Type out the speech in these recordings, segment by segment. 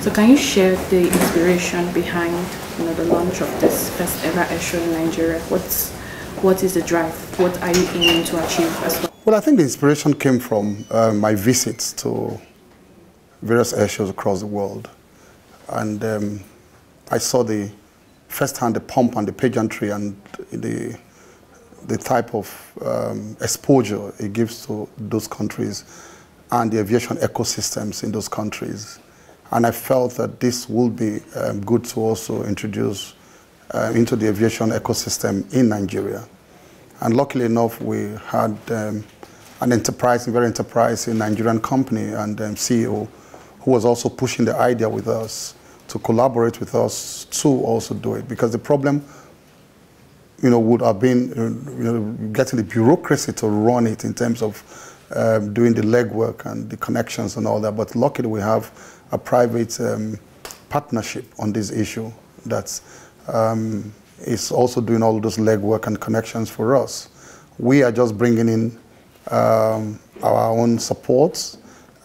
So can you share the inspiration behind the launch of this first ever air show in Nigeria? What is the drive? What are you aiming to achieve as well? Well, I think the inspiration came from my visits to various air shows across the world. And I saw firsthand the pomp and the pageantry and the type of exposure it gives to those countries and the aviation ecosystems in those countries. And I felt that this would be good to also introduce into the aviation ecosystem in Nigeria. And luckily enough, we had an very enterprising Nigerian company and CEO who was also pushing the idea with us to collaborate with us to also do it. Because the problem, would have been, getting the bureaucracy to run it in terms of doing the legwork and the connections and all that. But luckily we have a private partnership on this issue that is also doing all those legwork and connections for us. We are just bringing in our own support,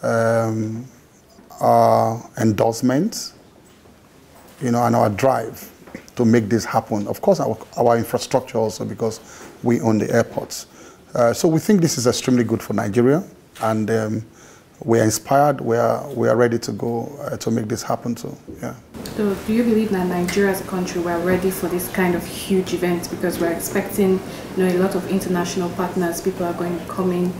our endorsements, and our drive to make this happen. Of course, our infrastructure also, because we own the airports. So we think this is extremely good for Nigeria, and we are inspired. We are ready to go to make this happen too. Yeah. So do you believe that Nigeria as a country, we are ready for this kind of huge event? Because we're expecting a lot of international partners, people are going to come in,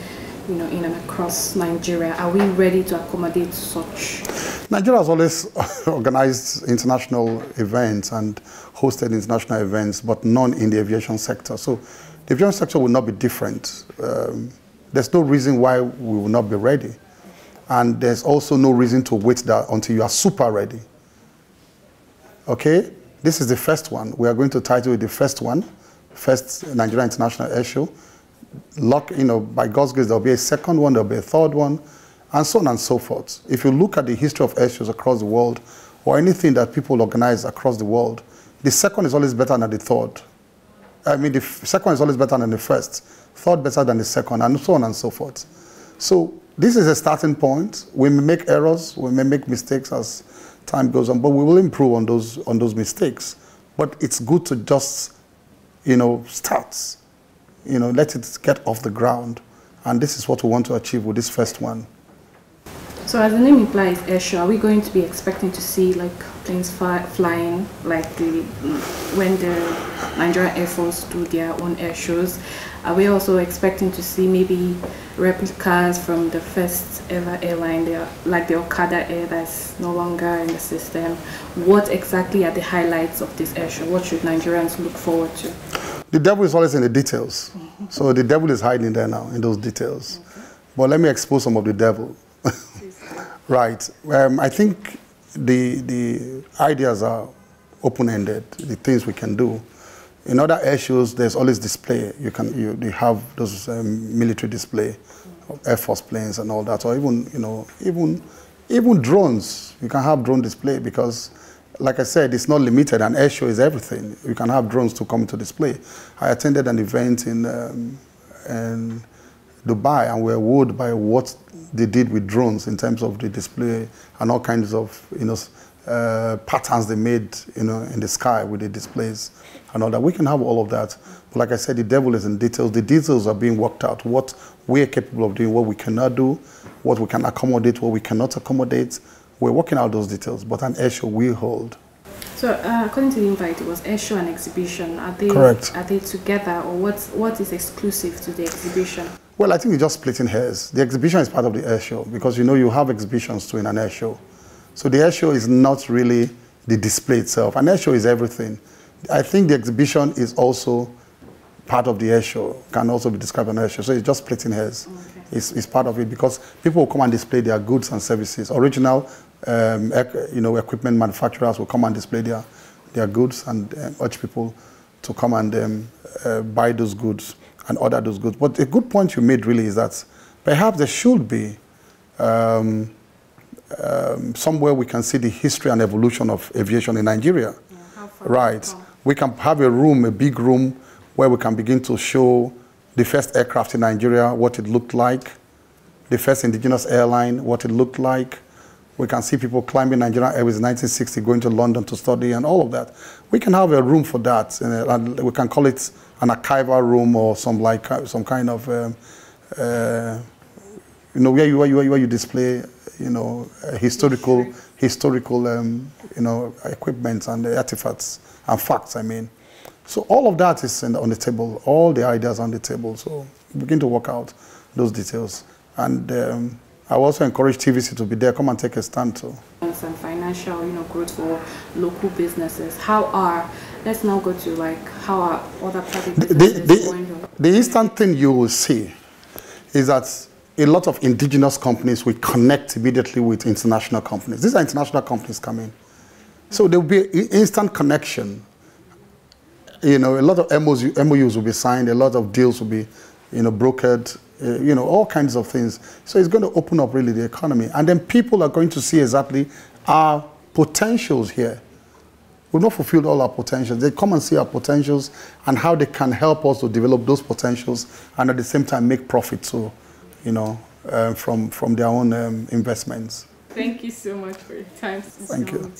in and across Nigeria. Are we ready to accommodate such? Nigeria has always organized international events and hosted international events, but none in the aviation sector. So the aviation sector will not be different. There's no reason why we will not be ready. And there's also no reason to wait until you are super ready. Okay? This is the first one. We are going to title it the first one, first Nigeria International Air Show. By God's grace, there'll be a second one, there'll be a third one, and so on and so forth. If you look at the history of air shows across the world, or anything that people organize across the world, the second is always better than the third. The second is always better than the first, third better than the second, and so on and so forth. So this is a starting point. We may make errors, we may make mistakes as time goes on, but we will improve on those mistakes. But it's good to just, start. Let it get off the ground. And this is what we want to achieve with this first one. So as the name implies, air show, are we going to be expecting to see planes flying when the Nigerian Air Force do their own air shows? Are we also expecting to see maybe replicas from the first ever airline, like the Okada Air that's no longer in the system? What exactly are the highlights of this air show? What should Nigerians look forward to? The devil is always in the details. So the devil is hiding there now in those details. Okay. But let me expose some of the devil. Right. I think the ideas are open-ended, the things we can do. In other air shows, there's always display. You have those military display of Air Force planes and all that, or even drones. You can have drone display because, like I said, it's not limited. An air show is everything. You can have drones to come into display. I attended an event in Dubai, and we were wowed by what they did with drones in terms of the display and all kinds of patterns they made in the sky with the displays and all that. We can have all of that, but like I said, the devil is in details. The details are being worked out. What we are capable of doing, what we cannot do, what we can accommodate, what we cannot accommodate. We're working out those details, but an air show will hold. So according to the invite, it was air show and exhibition. Are they correct? Are they together, or what is exclusive to the exhibition? Well, I think it's just splitting hairs. The exhibition is part of the air show because you have exhibitions too in an air show. So the air show is not really the display itself. An air show is everything. I think the exhibition is also part of the air show, can also be described as an air show. So it's just splitting hairs. Okay. It's part of it because people will come and display their goods and services. Original equipment manufacturers will come and display their goods and urge people to come and buy those goods and order those goods. But a good point you made really is that perhaps there should be somewhere we can see the history and evolution of aviation in Nigeria. Yeah, how far right. We can have a big room, where we can begin to show the first aircraft in Nigeria, what it looked like, the first indigenous airline, what it looked like, We can see people climbing Nigerian Airways in 1960, going to London to study and all of that. We can have a room for that, and we can call it an archival room or some kind of, you know, where you display, you know, historical, you know, equipment and artifacts and facts. I mean, so all of that is on the table. All the ideas on the table. So we begin to work out those details. And I also encourage TVC to be there. Come and take a stand too. Some financial, you know, growth for local businesses. Let's now go to like how are other private businesses going on? The instant thing you will see is that a lot of indigenous companies will connect immediately with international companies. These are international companies coming. So there will be an instant connection. You know, a lot of MOUs will be signed, a lot of deals will be, you know, brokered, you know, all kinds of things. So it's going to open up really the economy. And then people are going to see exactly our potentials here. We've not fulfilled all our potentials. They come and see our potentials and how they can help us to develop those potentials and at the same time make profit too, you know, from their own investments. Thank you so much for your time. Thank you.